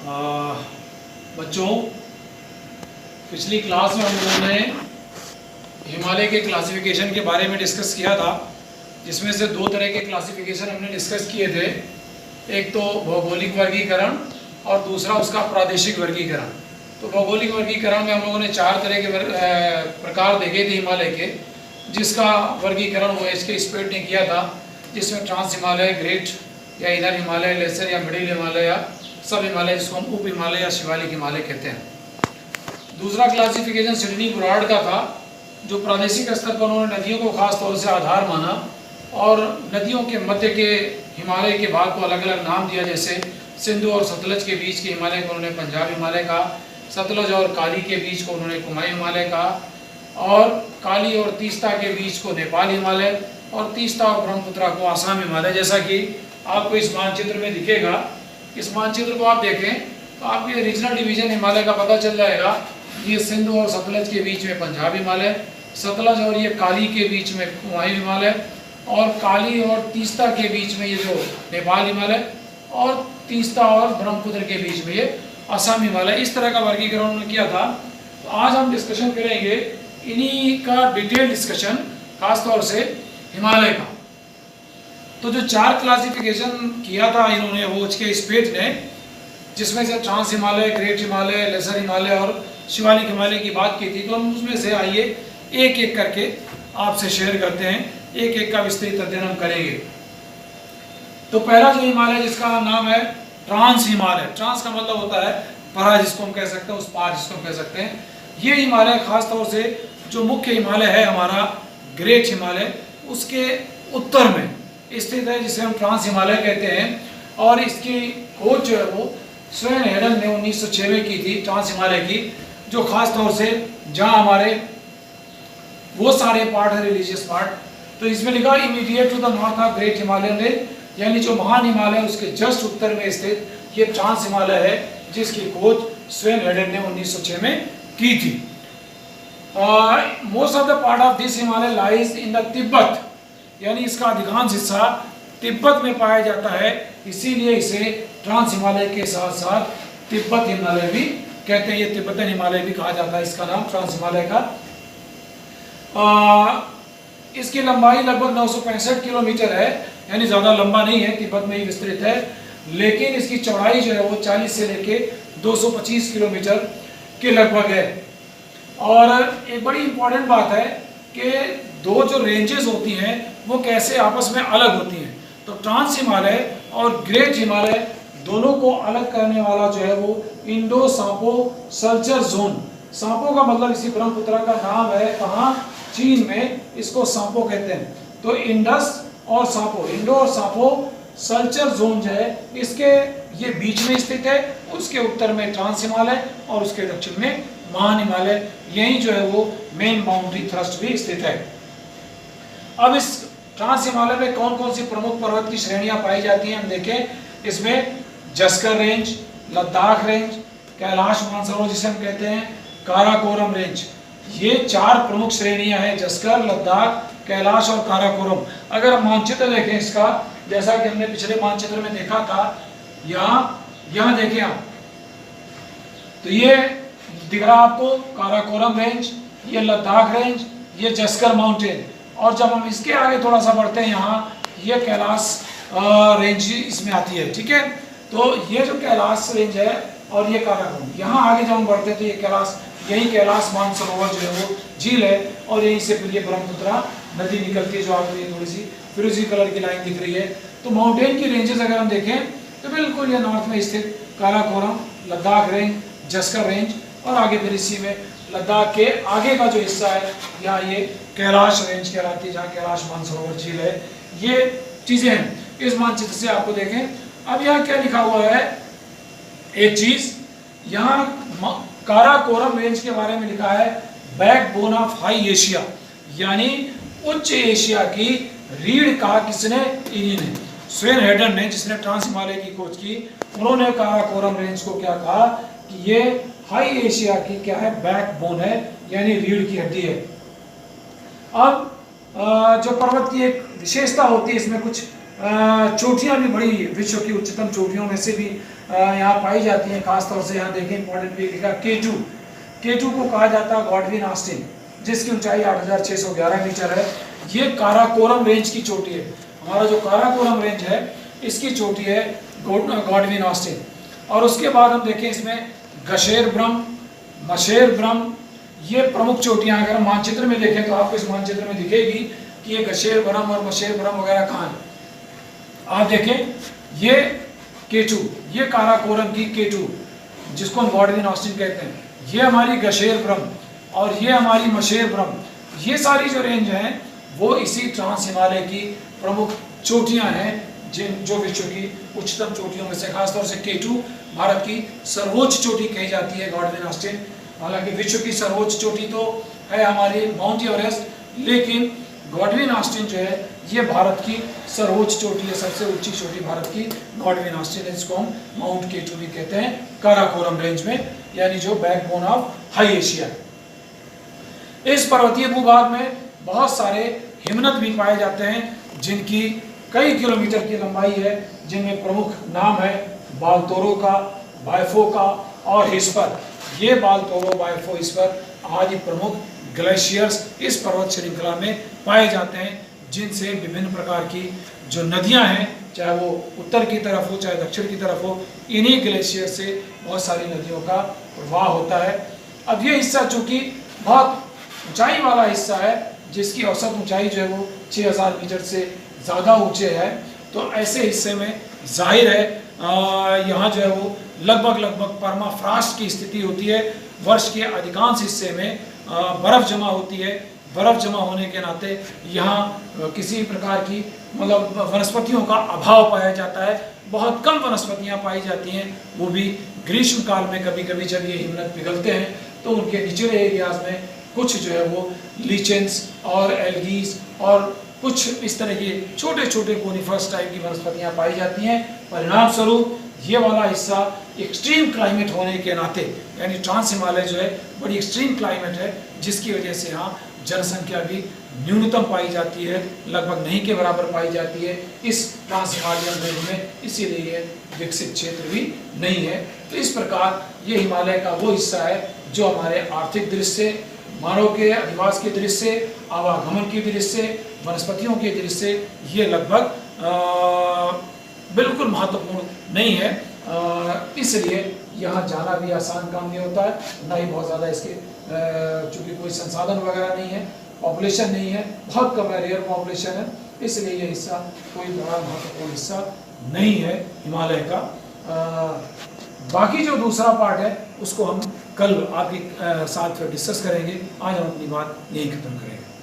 बच्चों, पिछली क्लास में हम लोगों ने हिमालय के क्लासिफिकेशन के बारे में डिस्कस किया था, जिसमें से दो तरह के क्लासिफिकेशन हमने डिस्कस किए थे। एक तो भौगोलिक वर्गीकरण और दूसरा उसका प्रादेशिक वर्गीकरण। तो भौगोलिक वर्गीकरण में हम लोगों ने चार तरह के प्रकार देखे थे हिमालय के, जिसका वर्गीकरण वो इसके स्पेट ने किया था, जिसमें ट्रांस हिमालय, ग्रेट या इनर हिमालय, लेसर या मिडिल हिमालय या सब हिमालय, जिसको हम उप हिमालय या शिवालिक हिमालय कहते हैं। दूसरा क्लासिफिकेशन सिडनी बुराड़ का था, जो प्रादेशिक स्तर पर उन्होंने नदियों को खास तौर से आधार माना और नदियों के मध्य के हिमालय के भाग को अलग अलग नाम दिया। जैसे सिंधु और सतलज के बीच के हिमालय को उन्होंने पंजाब हिमालय कहा, सतलज और काली के बीच को उन्होंने कुमाऊं हिमालय कहा, और काली और तीस्ता के बीच को नेपाल हिमालय, और तीस्ता और ब्रह्मपुत्रा को आसाम हिमालय। जैसा कि आपको इस मानचित्र में दिखेगा, इस मानचित्र को आप देखें तो आपको ये रीजनल डिवीजन हिमालय का पता चल जाएगा। ये सिंधु और सतलज के बीच में पंजाब हिमालय, सतलज और ये काली के बीच में कुमाऊं हिमालय, और काली और तीस्ता के बीच में ये जो नेपाल हिमालय, और तीस्ता और ब्रह्मपुत्र के बीच में ये असम हिमालय। इस तरह का वर्गीकरण उन्होंने किया था। तो आज हम डिस्कशन करेंगे इन्हीं का डिटेल डिस्कशन, खासतौर से हिमालय का। तो जो चार क्लासिफिकेशन किया था इन्होंने, वो उसके स्पेट ने, जिसमें से trans Himalaya, great Himalaya, lesser Himalaya और शिवालिक हिमालय की बात की थी। तो हम उसमें से आइए एक एक करके आपसे शेयर करते हैं, एक एक का विस्तृत अध्ययन हम करेंगे। तो पहला जो हिमालय, जिसका नाम है ट्रांस हिमालय। ट्रांस का मतलब होता है परा, जिसको हम कह सकते हैं, उस पार जिसको हम कह सकते हैं। ये हिमालय खास तौर से जो मुख्य हिमालय है हमारा ग्रेट हिमालय, उसके उत्तर में स्थित है, जिसे हम ट्रांस हिमालय कहते हैं। और इसकी खोज जो है वो स्वेन हेडन ने 1906 में की थी, ट्रांस हिमालय की, जो खास तौर से जहाँ हमारे वो सारे पार्ट है रिलीजियस पार्ट। तो इसमें लिखा immediate to the north of great Himalayan range, यानी जो महान हिमालय उसके जस्ट उत्तर में स्थित ये ट्रांस हिमालय है, जिसकी खोज स्वेन हेडन ने 1906 में की थी। Most of the part of this Himalaya lies in the Tibet, यानी इसका अधिकांश हिस्सा तिब्बत में पाया जाता है, इसीलिए इसे ट्रांस हिमालय के साथ साथ तिब्बत हिमालय भी कहते हैं। ये तिब्बतन हिमालय भी कहा जाता है, इसका नाम ट्रांस हिमालय का। इसकी लंबाई लगभग 965 किलोमीटर है, यानी ज़्यादा लंबा नहीं है, तिब्बत में ही विस्तृत है। लेकिन इसकी चौड़ाई जो है वो 40 से लेके 225 किलोमीटर के लगभग है। और एक बड़ी इंपॉर्टेंट बात है कि दो जो रेंजेस होती हैं वो कैसे आपस में अलग होती हैं। तो ट्रांस हिमालय और ग्रेट हिमालय दोनों को अलग करने वाला जो है वो इंडो सांपो सल्चर जोन। सांपो का मतलब इसी ब्रह्मपुत्र का नाम है, कहाँ, चीन में इसको सांपो कहते हैं। तो इंडस और सांपो, इंडो और सांपो सल्चर जोन जो है, इसके ये बीच में स्थित है। उसके उत्तर में ट्रांस हिमालय और उसके दक्षिण में महान हिमालय, यही जो है वो मेन बाउंड्री थ्रस्ट भी स्थित है। अब इस ट्रांस हिमालय में कौन कौन सी प्रमुख पर्वत की श्रेणियां पाई जाती हैं हम देखें। इसमें जस्कर रेंज, लद्दाख रेंज, कैलाश मानसरोवर जिसे हम कहते हैं, काराकोरम रेंज, ये चार प्रमुख श्रेणियां हैं, जस्कर, लद्दाख, कैलाश और काराकोरम। अगर हम मानचित्र देखें इसका, जैसा कि हमने पिछले मानचित्र में देखा था, यहाँ देखें आप, तो ये दिख रहा आपको काराकोरम रेंज, ये लद्दाख रेंज, ये जस्कर माउंटेन। और जब हम इसके आगे थोड़ा सा बढ़ते हैं, यहाँ ये कैलाश रेंज इसमें आती है, ठीक है। तो ये जो कैलाश रेंज है और ये काराकोरम, यहाँ आगे जब हम बढ़ते हैं तो ये कैलाश, यही कैलाश मानसरोवर जो है वो झील है, और यहीं से फिर ये ब्रह्मपुत्रा नदी निकलती है, जो आपको ये थोड़ी सी फिरोजी कलर की लाइन दिख रही है। तो माउंटेन की रेंजेस अगर हम देखें तो बिल्कुल ये नॉर्थ में स्थित काराकोरम, लद्दाख रेंज, जस्कर रेंज, और आगे फिर इसी में लद्दाख के आगे का जो हिस्सा है, यहाँ ये कैलाश रेंज कहलाती है, जहाँ कैलाश मानसरोवर झील है। ये चीज़ें हैं इस मानचित्र से आपको देखें। अब यहाँ क्या लिखा हुआ है, एक चीज़ यहाँ काराकोरम रेंज के बारे में लिखा है, बैकबोन ऑफ हाई एशिया, यानी उच्च एशिया की रीढ़ कहा किसने, इन्हीं ने, स्वेन हेडन ने, जिसने ट्रांस हिमालय की खोज की। उन्होंने काराकोरम रेंज को क्या कहा कि ये हाई एशिया की क्या है, बैकबोन है, यानी रीढ़ की हड्डी है। अब जो पर्वत की एक विशेषता होती है, इसमें कुछ चोटियाँ भी बड़ी विश्व की उच्चतम चोटियों में से भी यहाँ पाई जाती हैं। खासतौर से यहाँ देखें इंपॉर्टेंट भी लिखा K2 को कहा जाता है गॉडविन ऑस्टिन, जिसकी ऊंचाई 8611 मीटर है। ये काराकोरम रेंज की चोटी है। हमारा जो काराकोरम रेंज है इसकी चोटी है गॉडविन ऑस्टिन। और उसके बाद हम देखें इसमें गशेरब्रम, मशेरब्रम, ये प्रमुख चोटियाँ अगर हम मानचित्र में देखें तो आपको इस मानचित्र में दिखेगी कि ये गशेरब्रम और मशेरब्रम वगैरह कहाँ है। आप देखें ये K2, ये काराकोरम की K2 जिसको हम गॉडविन ऑस्टिन कहते हैं, ये हमारी गशेरब्रम और ये हमारी मशेरब्रम, ये सारी जो रेंज हैं वो इसी ट्रांस हिमालय की प्रमुख चोटियां हैं जो विश्व की उच्चतम चोटियों में से। खासतौर से K2 भारत की सर्वोच्च चोटी कही जाती है गॉडविन ऑस्टिन। हालांकि विश्व की सर्वोच्च चोटी तो है हमारी माउंट एवरेस्ट, लेकिन गॉडविन ऑस्टिन जो है ये भारत की सर्वोच्च चोटी है, सबसे ऊंची चोटी भारत की गॉडविन ऑस्टिन है, जिसको हम माउंट K2 भी कहते हैं काराकोरम रेंज में, यानी जो बैकबोन ऑफ हाई एशिया। इस पर्वतीय भूभाग में बहुत सारे हिमनद भी पाए जाते हैं जिनकी कई किलोमीटर की लंबाई है, जिनमें प्रमुख नाम है बालतोरो का, बायफो का और हिस्पर। ये बालतोरो, बायफो, हिस्पर आदि प्रमुख ग्लेशियर्स इस पर्वत श्रृंखला में पाए जाते हैं, जिनसे विभिन्न प्रकार की जो नदियां हैं, चाहे वो उत्तर की तरफ हो चाहे दक्षिण की तरफ हो, इन्हीं ग्लेशियर से बहुत सारी नदियों का प्रवाह होता है। अब ये हिस्सा चूँकि बहुत ऊंचाई वाला हिस्सा है, जिसकी औसत ऊंचाई जो है वो 6000 मीटर से ज़्यादा ऊंचे है, तो ऐसे हिस्से में जाहिर है यहाँ जो है वो लगभग परमाफ्रास्ट की स्थिति होती है। वर्ष के अधिकांश हिस्से में बर्फ़ जमा होती है। बर्फ़ जमा होने के नाते यहाँ किसी प्रकार की मतलब वनस्पतियों का अभाव पाया जाता है। बहुत कम वनस्पतियाँ पाई जाती हैं, वो भी ग्रीष्म काल में। कभी कभी जब ये हिमनद पिघलते हैं तो उनके निचले एरियाज में कुछ जो है वो लीचेंस और एल्गीज और कुछ इस तरह के छोटे छोटे कोनिफरस टाइप की वनस्पतियाँ पाई जाती हैं। परिणाम स्वरूप ये वाला हिस्सा एक्सट्रीम क्लाइमेट होने के नाते, यानी ट्रांस हिमालय जो है बड़ी एक्सट्रीम क्लाइमेट है, जिसकी वजह से यहाँ जनसंख्या भी न्यूनतम पाई जाती है, लगभग नहीं के बराबर पाई जाती है इस ट्रांस हिमालयन रेंज में, इसीलिए ये विकसित क्षेत्र भी नहीं है। तो इस प्रकार ये हिमालय का वो हिस्सा है जो हमारे आर्थिक दृष्टि से, मानव के अधिवास के दृष्टि से, आवागमन की दृष्टि से, वनस्पतियों के दृष्टि से ये लगभग बिल्कुल महत्वपूर्ण नहीं है। इसलिए यहाँ जाना भी आसान काम नहीं होता है, ना ही बहुत ज़्यादा इसके चूँकि कोई संसाधन वगैरह नहीं है, पॉपुलेशन नहीं है, बहुत कम है, रेयर पॉपुलेशन है, इसलिए ये हिस्सा कोई बड़ा महत्वपूर्ण हिस्सा नहीं है हिमालय का। बाकी जो दूसरा पार्ट है उसको हम कल आपके साथ फिर डिस्कस करेंगे। आज हम अपनी बात यहीं खत्म करेंगे।